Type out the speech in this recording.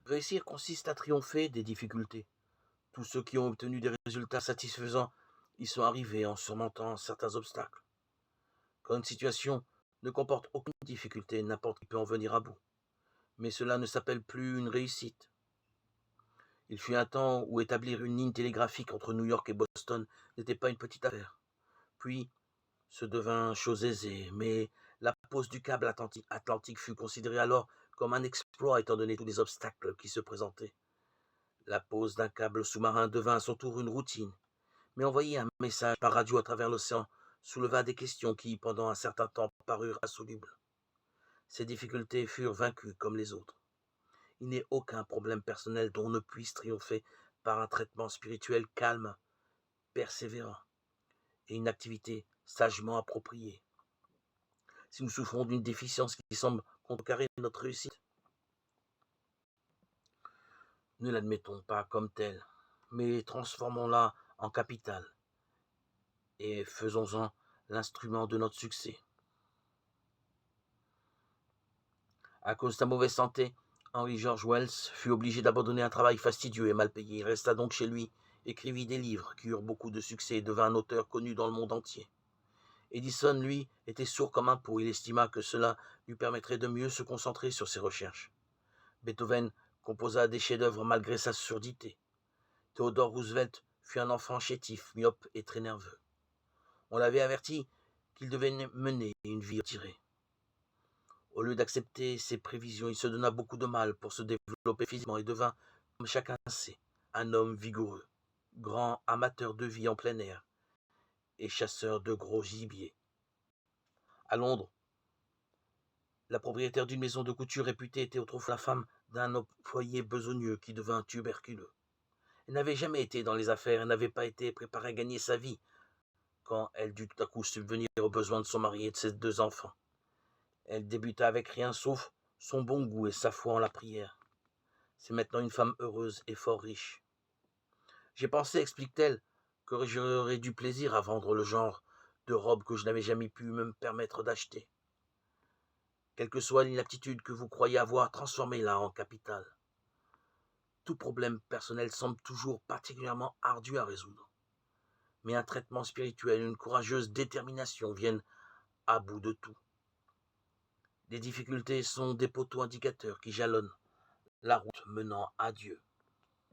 Réussir consiste à triompher des difficultés. Tous ceux qui ont obtenu des résultats satisfaisants y sont arrivés en surmontant certains obstacles. Quand une situation ne comporte aucune difficulté, n'importe qui peut en venir à bout. Mais cela ne s'appelle plus une réussite. Il fut un temps où établir une ligne télégraphique entre New York et Boston n'était pas une petite affaire. Puis, ce devint chose aisée, mais la pose du câble atlantique fut considérée alors comme un exploit étant donné tous les obstacles qui se présentaient. La pose d'un câble sous-marin devint à son tour une routine, mais envoyer un message par radio à travers l'océan souleva des questions qui, pendant un certain temps, parurent insolubles. Ces difficultés furent vaincues comme les autres. Il n'est aucun problème personnel dont on ne puisse triompher par un traitement spirituel calme, persévérant, et une activité sagement appropriée. Si nous souffrons d'une déficience qui semble contrecarrer notre réussite, ne l'admettons pas comme telle, mais transformons-la en capital et faisons-en l'instrument de notre succès. À cause de sa mauvaise santé, Henry George Wells fut obligé d'abandonner un travail fastidieux et mal payé. Il resta donc chez lui, écrivit des livres qui eurent beaucoup de succès et devint un auteur connu dans le monde entier. Edison, lui, était sourd comme un pot. Il estima que cela lui permettrait de mieux se concentrer sur ses recherches. Beethoven composa des chefs-d'œuvre malgré sa surdité. Theodore Roosevelt fut un enfant chétif, myope et très nerveux. On l'avait averti qu'il devait mener une vie retirée. Au lieu d'accepter ses prévisions, il se donna beaucoup de mal pour se développer physiquement et devint, comme chacun sait, un homme vigoureux, grand amateur de vie en plein air et chasseur de gros gibier. À Londres, la propriétaire d'une maison de couture réputée était autrefois la femme d'un employé besogneux qui devint tuberculeux. Elle n'avait jamais été dans les affaires et n'avait pas été préparée à gagner sa vie quand elle dut tout à coup subvenir aux besoins de son mari et de ses 2 enfants. Elle débuta avec rien sauf son bon goût et sa foi en la prière. C'est maintenant une femme heureuse et fort riche. J'ai pensé, explique-t-elle, que j'aurais du plaisir à vendre le genre de robe que je n'avais jamais pu me permettre d'acheter. Quelle que soit l'inaptitude que vous croyez avoir, transformez-la en capital. Tout problème personnel semble toujours particulièrement ardu à résoudre. Mais un traitement spirituel et une courageuse détermination viennent à bout de tout. Les difficultés sont des poteaux indicateurs qui jalonnent la route menant à Dieu.